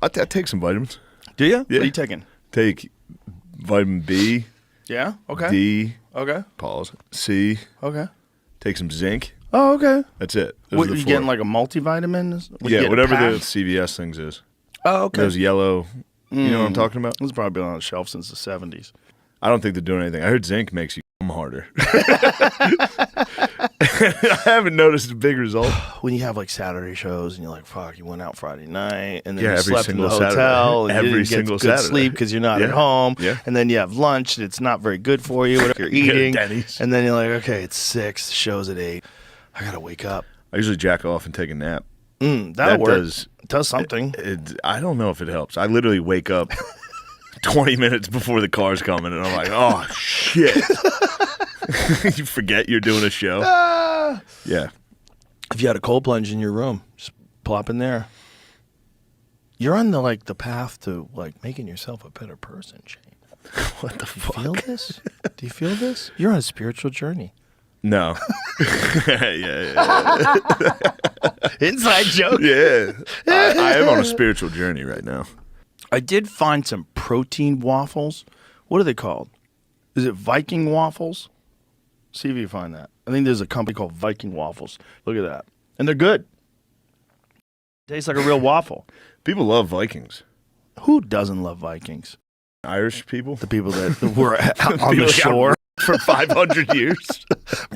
I take some vitamins. Do you? Yeah. What are you taking? Take vitamin B. Yeah. Okay. D. Okay. Pause. C. Okay. Take some zinc. Oh, okay. That's it. Those What are are the you four. getting, like a multivitamin? Yeah, whatever the CVS things is. Oh, okay. Those yellow. You know what I'm talking about? It's probably been on the shelf since the 70s. I don't think they're doing anything. I heard zinc makes you come harder. I haven't noticed a big result. When you have like Saturday shows and you're like, fuck, you went out Friday night and then Yeah, you every slept in the single hotel Saturday. and you Every didn't get single good Saturday. sleep because you're not Yeah. at home. Yeah. And then you have lunch and it's not very good for you, whatever you're You go to eating. Denny's. And then you're like, okay, it's 6, the show's at 8. I got to wake up. I usually jack off and take a nap. That'll That work. does. It does something. I don't know if it helps. I literally wake up 20 minutes before the car's coming, and I'm like, oh, shit. You forget you're doing a show. Yeah. If you had a cold plunge in your room, just plop in there. You're on the path to like making yourself a better person, Shane. What the fuck? Feel this? Do you feel this? You're on a spiritual journey. No. yeah. Inside joke. Yeah. I am on a spiritual journey right now. I did find some protein waffles. What are they called? Is it Viking waffles? See if you find that. I think there's a company called Viking Waffles. Look at that. And they're good. Tastes like a real waffle. People love Vikings. Who doesn't love Vikings? Irish people. The people that were on the People shore. for 500 years.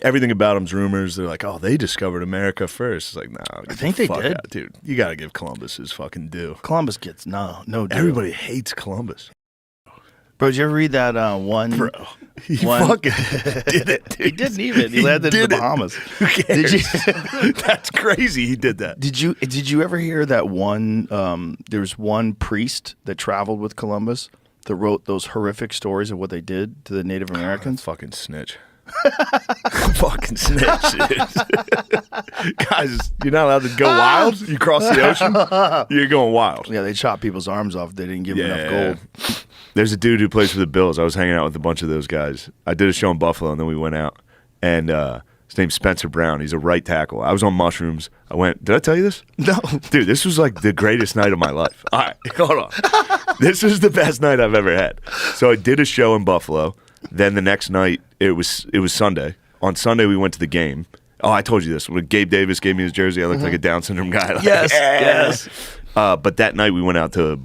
Everything about them's rumors. They're like, oh, they discovered America first. It's like, no. I think they did. Out, dude. You got to give Columbus his fucking due. Columbus gets no due. Everybody hates Columbus. Bro, did you ever read that one? Bro, he one- fucking did it, dude. He didn't even. He landed in the Bahamas. Who cares? That's crazy he did that. Did you ever hear that one? There was one priest that traveled with Columbus that wrote those horrific stories of what they did to the Native Americans. Fucking snitch. Fucking snitch, dude. Guys, you're not allowed to go wild. You cross the ocean, you're going wild. Yeah, they chopped people's arms off. They didn't give them enough gold. There's a dude who plays for the Bills. I was hanging out with a bunch of those guys. I did a show in Buffalo, and then we went out. And his name's Spencer Brown. He's a right tackle. I was on mushrooms. I went, did I tell you this? No. Dude, this was like the greatest night of my life. All right, hold on. This was the best night I've ever had. So I did a show in Buffalo. Then the next night, it was Sunday. On Sunday, we went to the game. Oh, I told you this. When Gabe Davis gave me his jersey, I looked like a Down syndrome guy. Like, Yes. But that night, we went out to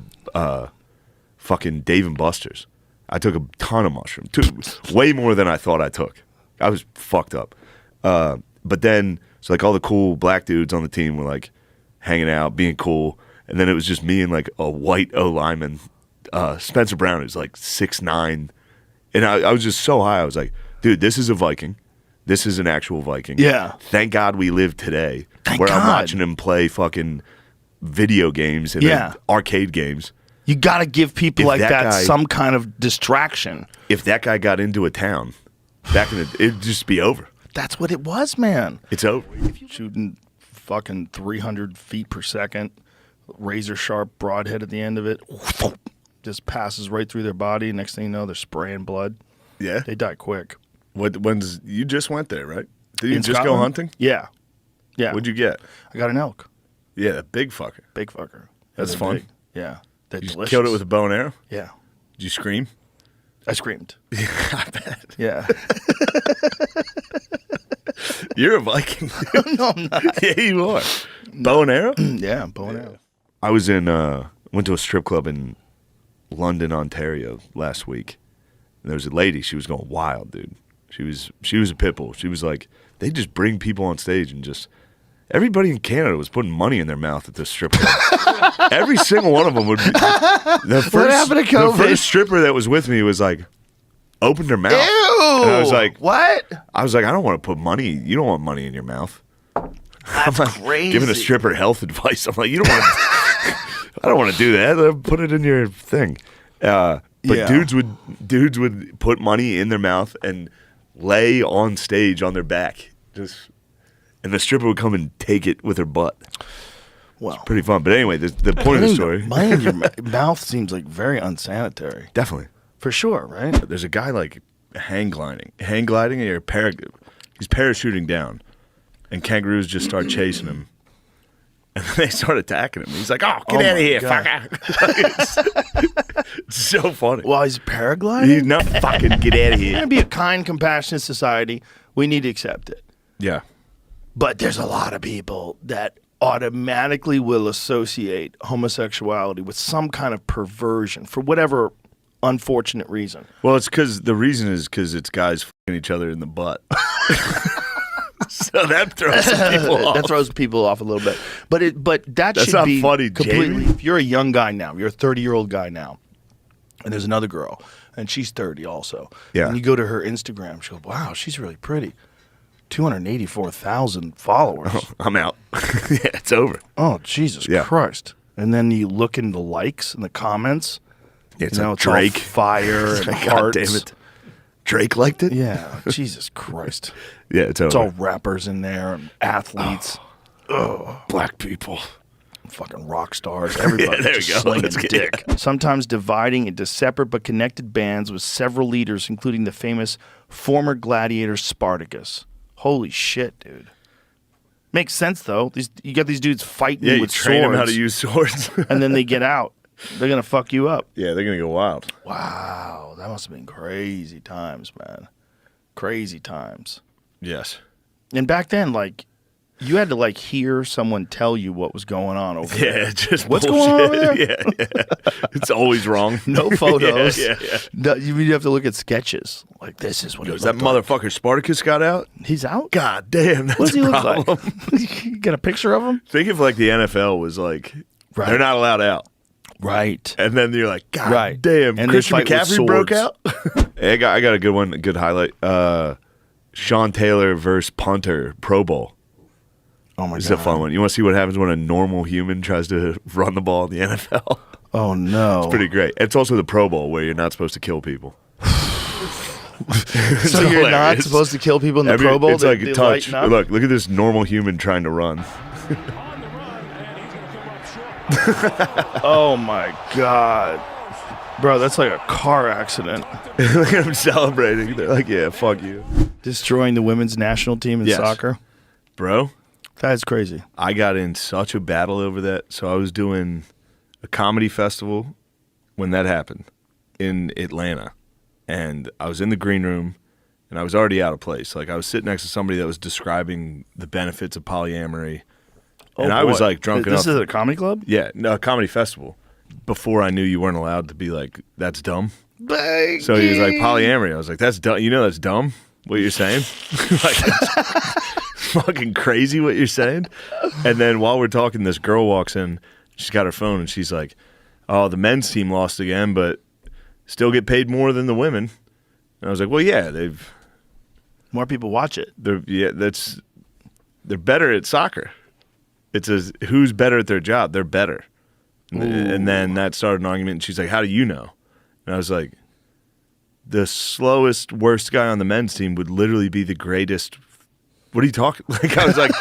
fucking Dave & Buster's. I took a ton of mushrooms. Way more than I thought I took. I was fucked up. But then, so like all the cool black dudes on the team were like hanging out, being cool. And then it was just me and like a white O lineman. Spencer Brown is like 6'9". And I was just so high. I was like, dude, this is a Viking. This is an actual Viking. Yeah. Thank God we live today. Thank where God. I'm watching him play fucking video games and then arcade games. You got to give people If like that that guy- some kind of distraction. If that guy got into a town, it'd just be over. That's what it was, man. It's over. Shooting fucking 300 feet per second, razor sharp broadhead at the end of it. Just passes right through their body. Next thing you know, they're spraying blood. Yeah. They die quick. When's you just went there, right? Did you In just go Scotland? hunting? Yeah. Yeah. What'd you get? I got an elk. Yeah, a big fucker. Big fucker. That's They're fun. big. Yeah. They're You just delicious. killed it with a bow and arrow? Yeah. Did you scream? I screamed. I bet. Yeah. You're a Viking. No, I'm not. Yeah, you are. Bow and arrow? Yeah, bow and arrow. I was went to a strip club in London, Ontario last week. And there was a lady, she was going wild, dude. She was a pit bull. She was like, they just bring people on stage and just everybody in Canada was putting money in their mouth at this strip club. Every single one of them would be the first, What happened to COVID? The first stripper that was with me was like opened her mouth. Ew! And I was like, what? I was like, I don't want to put money. You don't want money in your mouth. That's I'm like, crazy. giving a stripper health advice. I'm like, you don't want to. I don't want to do that. Put it in your thing. But Yeah. dudes would put money in their mouth and lay on stage on their back, and the stripper would come and take it with her butt. Well, Pretty fun. But anyway, the point of the story. Money in your mouth seems like very unsanitary. Definitely. For sure, right? There's a guy like hang gliding, and he's parachuting down, and kangaroos just start chasing him. And then they start attacking him. He's like, "Oh, get Oh out of my here, God. fucker!" It's so funny. While he's paragliding? He's not fucking get out of We're here. going to be a kind, compassionate society. We need to accept it. Yeah. But there's a lot of people that automatically will associate homosexuality with some kind of perversion for whatever unfortunate reason. Well, it's because the reason is because it's guys fucking each other in the butt. So that throws some people off. That throws people off a little bit. But that That's should not be funny, completely. Jamie. If you're a young guy now, you're a 30-year-old guy now, and there's another girl, and she's 30 also. Yeah. And you go to her Instagram, she'll go, wow, she's really pretty. 284,000 followers. I'm out. Yeah, it's over. Oh, Jesus Yeah. Christ. And then you look in the likes and the comments. Yeah, it's You know, like it's all Drake. fire and God hearts. damn it. Drake liked it? Yeah, Jesus Christ. Yeah, it's over. It's all rappers in there and athletes. Black people. Fucking rock stars. Everybody there we just go. slinging Let's get- dick. Sometimes dividing into separate but connected bands with several leaders, including the famous former gladiator Spartacus. Holy shit, dude. Makes sense, though. You got these dudes fighting Yeah, you with train swords, them how to use swords. and then they get out. They're going to fuck you up. Yeah, they're going to go wild. Wow, that must have been crazy times, man. Crazy times. Yes. And back then, like, you had to, like, hear someone tell you what was going on over there. Yeah, just What's bullshit. going on over there? Yeah. It's always wrong. No photos. Yeah. No, you have to look at sketches. Like, this is what it Is that looked like. motherfucker Spartacus got out? He's out? God damn, that's What does he a look problem. like? You got a picture of him? Think if like the NFL was like, Right. they're not allowed out. Right. And then you're like, God Right. damn, And they Christian fight with McCaffrey broke swords. out? Hey, I got a good one, a good highlight. Sean Taylor versus punter, Pro Bowl. Oh, my This God. is a fun one. You want to see what happens when a normal human tries to run the ball in the NFL? Oh, no. Pretty great. It's also the Pro Bowl where you're not supposed to kill people. So you're not hilarious. supposed to kill people in the I mean, Pro Bowl? It's like They a touch. lighten up? Look at this normal human trying to run. Oh, my God. Bro, that's like a car accident. Look at them celebrating. They're like, yeah, fuck you. Destroying the women's national team in Yes. soccer. Bro, That's crazy. I got in such a battle over that. So I was doing a comedy festival when that happened in Atlanta. And I was in the green room and I was already out of place. Like I was sitting next to somebody that was describing the benefits of polyamory. And I was boy. like drunk This enough. is a comedy club? Yeah, no, a comedy festival. Before I knew you weren't allowed to be like, that's dumb. So he was like, polyamory. I was like, that's dumb. You know that's dumb, what you're saying? Like, it's fucking crazy what you're saying. And then while we're talking, this girl walks in. She's got her phone, and she's like, oh, the men's team lost again, but still get paid more than the women. And I was like, well, yeah, More people watch it. they're better at soccer. It's who's better at their job? They're better. And then that started an argument, and she's like, how do you know? And I was like, the slowest, worst guy on the men's team would literally be the greatest. What are you talking? Like, I was like,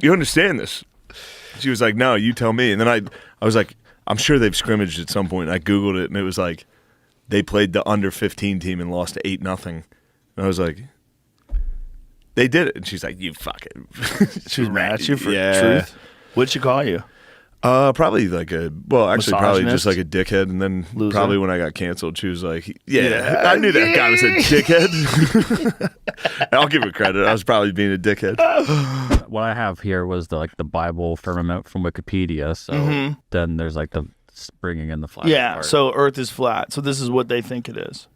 you understand this? She was like, no, you tell me. And then I was like, I'm sure they've scrimmaged at some point. And I Googled it, and it was like, they played the under 15 team and lost 8-0. And I was like, they did it. And she's like, you fucking. She was mad at you for Yeah. truth. What'd she call you? Probably like actually probably just Misogynist? like a dickhead, and then Loser? probably when I got canceled, she was like, "Yeah, Yeah. I knew that guy was a dickhead." I'll give it credit. I was probably being a dickhead. What I have here was the Bible firmament from Wikipedia. So then there's like the bringing in the flat. Yeah, part. so Earth is flat. So this is what they think it is.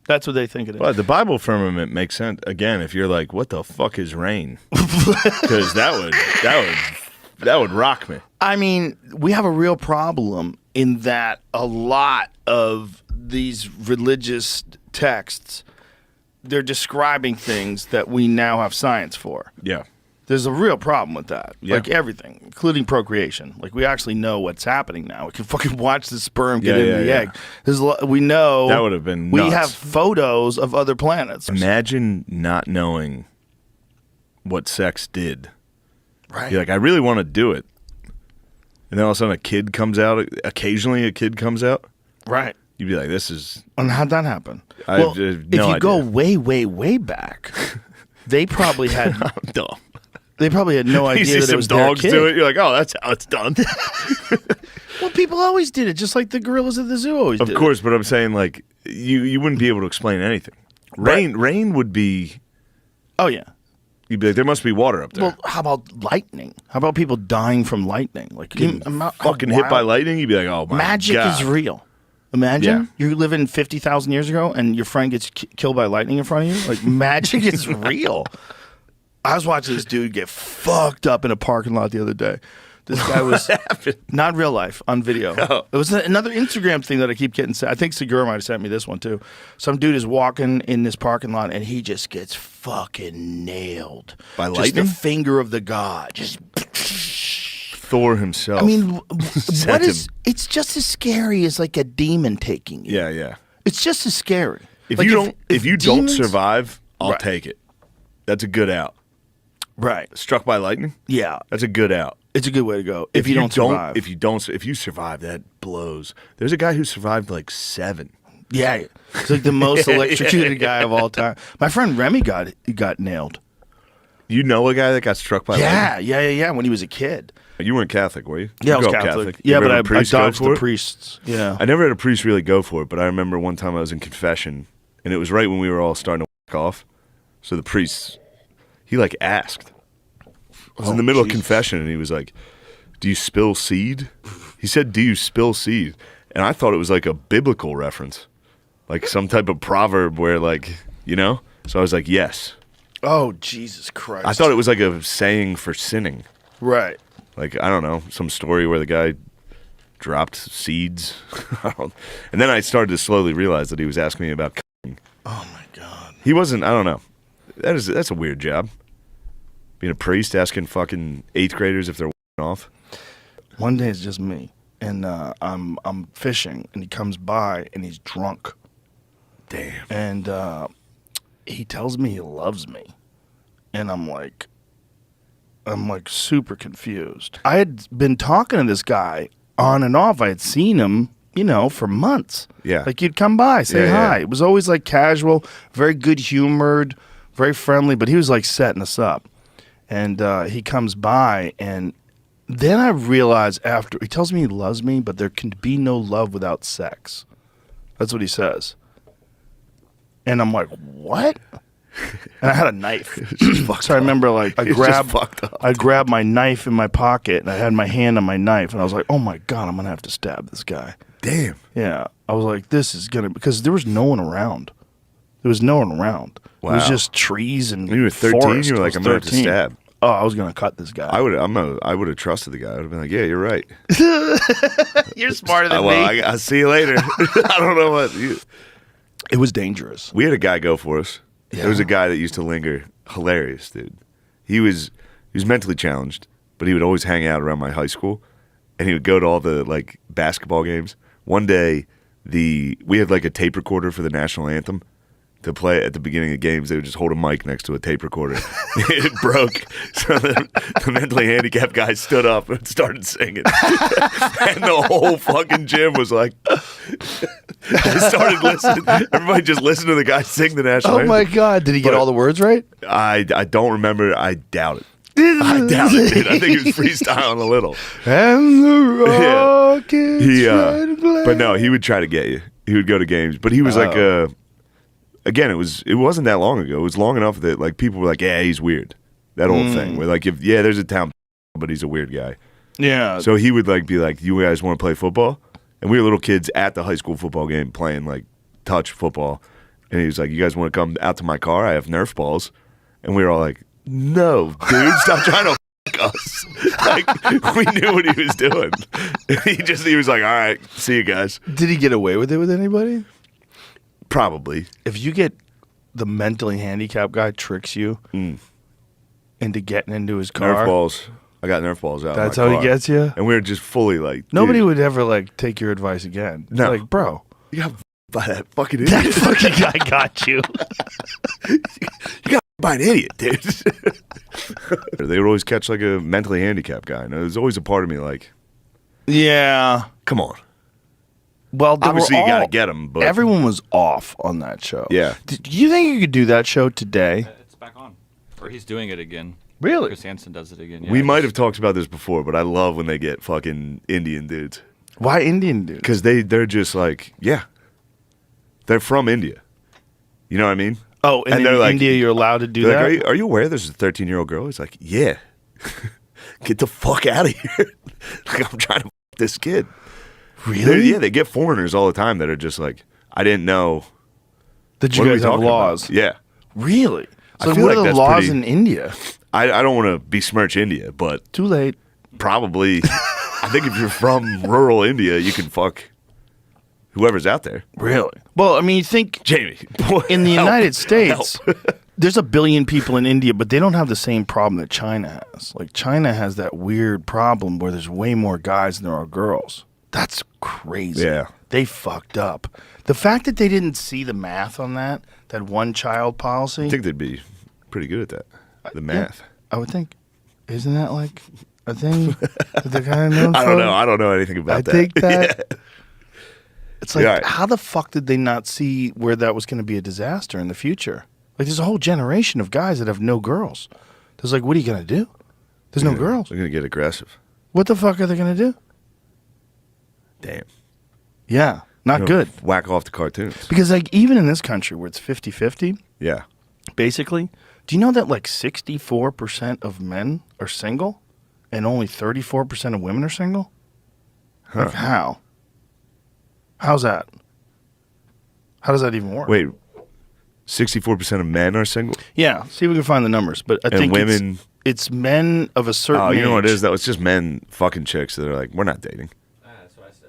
That's what they think it is. But the Bible firmament makes sense again if you're like, "What the fuck is rain?" Because that would rock me. I mean, we have a real problem in that a lot of these religious texts, they're describing things that we now have science for. Yeah, There's a real problem with that. Yeah. Like everything, including procreation. Like we actually know what's happening now. We can fucking watch the sperm get Yeah, into yeah, the yeah. egg. We know that would have been. we nuts. have photos of other planets. Imagine not knowing what sex did. Right. You're like, I really want to do it. And then all of a sudden a kid comes out. Occasionally a kid comes out. Right. You'd be like, this is... And how'd that happen? I Well, have if no you go idea. way, way, way back, they probably had I'm dumb. They probably had no You idea see that it some was dogs their kid. do it. You're like, oh, that's how it's done. Well, people always did it, just like the gorillas at the zoo always did. Of course, but I'm saying like you wouldn't be able to explain anything. Rain would be. Oh yeah. You'd be like, there must be water up there. Well, how about lightning? How about people dying from lightning? Like Fucking hit by lightning, you'd be like, oh my Magic God. is real. Imagine Yeah. you're living 50,000 years ago and your friend gets killed by lightning in front of you. Like magic is real. I was watching this dude get fucked up in a parking lot the other day. This guy was not in real life, on video. Oh. It was another Instagram thing that I keep getting. I think Segura might have sent me this one too. Some dude is walking in this parking lot and he just gets fucking nailed By Just lightning? the finger of the god. Just. Thor himself. I mean, Sent what is? him. It's just as scary as like a demon taking you. Yeah. It's just as scary. If Like, if you don't demons- survive, I'll Right. take it. That's a good out. right? Struck by lightning, Yeah, that's a good out. it's a good way to go. If you don't survive, if you survive, that blows. There's a guy who survived like 7. yeah, it's like the most electrocuted guy of all time. My friend Remy got nailed. You know a guy that got struck by lightning? Yeah. When he was a kid. You weren't Catholic, were you? Yeah, I You was grew up Catholic. You Yeah, ever but had I a priest go dodged for the it? priests. Yeah. I never had a priest really go for it, but I remember one time I was in confession, and it was right when we were all starting to whack off. So the priest, he like asked. I was in the middle of confession, and he was like, "Do you spill seed?" He said, "Do you spill seed?" And I thought it was like a biblical reference, like some type of proverb where like, you know? So I was like, "Yes." Oh, Jesus Christ. I thought it was like a saying for sinning. Right. Like, I don't know, some story where the guy dropped seeds. And then I started to slowly realize that he was asking me about cutting. Oh, my God. He wasn't, I don't know. That's a weird job. Being a priest asking fucking 8th graders if they're off. One day it's just me, and I'm fishing, and he comes by, and he's drunk. Damn. And he tells me he loves me, and I'm like super confused. I had been talking to this guy on and off. I had seen him, for months. Yeah. Like you'd come by, say Yeah, hi. yeah. It was always like casual, very good humored, very friendly. But he was like setting us up, and he comes by, and then I realize after he tells me he loves me, but there can be no love without sex. That's what he says. And I'm like, what? And I had a knife. So I remember like I grabbed my knife in my pocket and I had my hand on my knife and I was like, oh my God, I'm going to have to stab this guy. Damn. Yeah. I was like, this is going to, because there was no one around. There was no one around. It was Wow. just trees and When you were 13, forest. you were I like, was I'm going to have to 13. stab. Oh, I was going to cut this guy. I would have trusted the guy. I would have been like, yeah, you're right. You're smarter than Well, me. I'll see you later. I don't know what. It was dangerous. We had a guy go for us. Yeah. There was a guy that used to linger. Hilarious, dude. He was mentally challenged, but he would always hang out around my high school, and he would go to all the like basketball games. One day, we had like a tape recorder for the national anthem to play at the beginning of games. They would just hold a mic next to a tape recorder. It broke, so the mentally handicapped guy stood up and started singing, and the whole fucking gym was like. They started listening. Everybody just listened to the guy sing the national anthem. Oh my God. Did he get But- all the words right? I don't remember. I doubt it. I doubt it, dude. I think he was freestyling a little. And the rockets red glare. But no, he would try to get you. He would go to games, but he was like again, it wasn't that long ago. It was long enough that like people were like, yeah, he's weird. That old thing where like there's a town, but he's a weird guy. Yeah. So he would like be like, you guys want to play football? And we were little kids at the high school football game playing like touch football. And he was like, you guys want to come out to my car? I have Nerf balls. And we were all like, no, dude, stop trying to f us. Like, we knew what he was doing. He was like, all right, see you guys. Did he get away with it with anybody? Probably. If you get the mentally handicapped guy tricks you into getting into his car, Nerf balls. I got Nerf balls out. that's of my how car. he gets you? And we were just fully like, Nobody dude, would ever like take your advice again. No. Like, bro, You got by that fucking idiot. that fucking guy got you. You got by an idiot, dude. They would always catch like a mentally handicapped guy. And there's always a part of me like, Yeah. come on. Well, they Obviously, were you got to all- get him. But Everyone was off on that show. Yeah. Do you think you could do that show today? It's back on. Or he's doing it again. Really? Chris Hansen does it again. We might have talked about this before, but I love when they get fucking Indian dudes. Why Indian dude? Because they're just like, yeah. They're from India. You know what I mean? Oh, and they're in like, India, you're allowed to do they're that? like, are you aware there's a 13-year-old girl? He's like, yeah. Get the fuck out of here. Like, I'm trying to fuck this kid. Really? Yeah, they get foreigners all the time that are just like, I didn't know. Did you What are we guys have talking laws? about? Yeah. Really? I So feel what like are the that's laws pretty- in India? I don't want to besmirch India, but Too late. probably, I think if you're from rural India, you can fuck whoever's out there. Really? Well, I mean, you think Jamie, boy, in the help, United States, help. there's 1 billion people in India, but they don't have the same problem that China has. Like, China has that weird problem where there's way more guys than there are girls. That's crazy. Yeah. They fucked up. The fact that they didn't see the math on that one-child policy, I think they'd be pretty good at that. The math. I would think. Isn't that like a thing that they're kind of known I for? don't know. I don't know anything about I that. think that it's like, Yeah. how the fuck did they not see where that was going to be a disaster in the future? Like, there's a whole generation of guys that have no girls. There's like, what are you going to do? There's no girls. They're gonna get aggressive. What the fuck are they going to do? Damn. Yeah, not You know, good. Whack off the cartoons. Because, like, even in this country where it's 50-50, Yeah. basically, do you know that like 64% of men are single and only 34% of women are single? Like, how? How's that? How does that even work? Wait. 64% of men are single. Yeah, see if we can find the numbers. But I And think women- it's men of a certain Oh, you know what it age. is? That was just men fucking chicks that are like, we're not dating.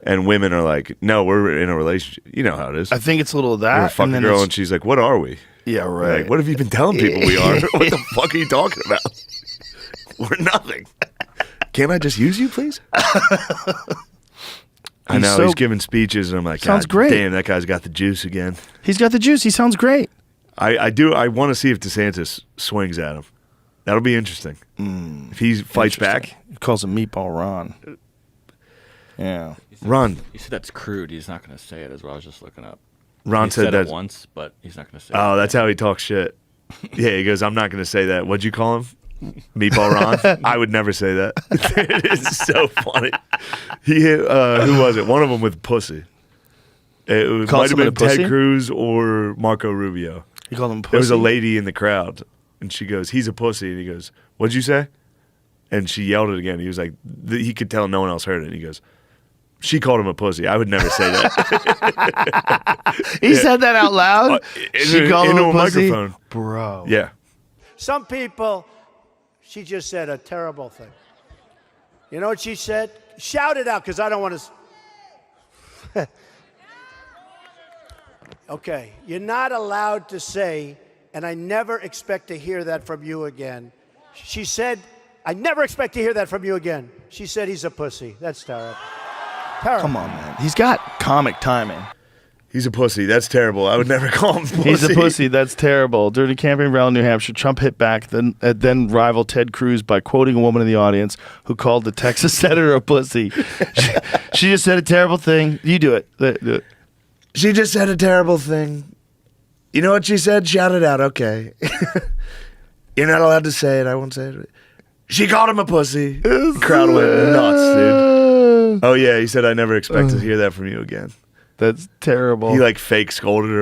And women are like, no, we're in a relationship. You know how it is. I think it's a little of that. You're a fucking and then girl, it's- and she's like, what are we? yeah, right. Like, what have you been telling people we are? What the fuck are you talking about? We're nothing. Can't I just use you, please? I know, so- he's giving speeches, and I'm like, Sounds God great. damn, that guy's got the juice again. He's got the juice. He sounds great. I want to see if DeSantis swings at him. That'll be interesting. If he fights back. He calls him Meatball Ron. Yeah. Ron He said that's crude. He's not going to say it as well. I was just looking up. Ron He said it that. once, but he's not going to say it. Oh, that's how he talks shit. Yeah, he goes, I'm not going to say that. What'd you call him? Meatball Ron? I would never say that. It is so funny. He hit, who was it? One of them with pussy. It Called might have someone been a Ted pussy? Cruz or Marco Rubio. He called him pussy. There was a lady in the crowd, and she goes, he's a pussy. And he goes, what'd you say? And she yelled it again. He was like, he could tell no one else heard it. And he goes, she called him a pussy. I would never say that. He said that out loud? She called him into a a pussy? microphone. Bro. Yeah. Some people, she just said a terrible thing. You know what she said? Shout it out, because I don't want to. Okay, you're not allowed to say, and I never expect to hear that from you again. She said, I never expect to hear that from you again. She said he's a pussy. That's terrible. Terrible. Come on, man. He's got comic timing. He's a pussy. That's terrible. I would never call him pussy. He's a pussy. That's terrible. During a campaign rally in New Hampshire, Trump hit back then rival Ted Cruz by quoting a woman in the audience who called the Texas senator a pussy. She just said a terrible thing. You do it. Do it. She just said a terrible thing. You know what she said? Shout it out. Okay. You're not allowed to say it. I won't say it. She called him a pussy. The crowd went nuts, dude. Oh, yeah. He said, I never expect to hear that from you again. That's terrible. He like fake scolded her.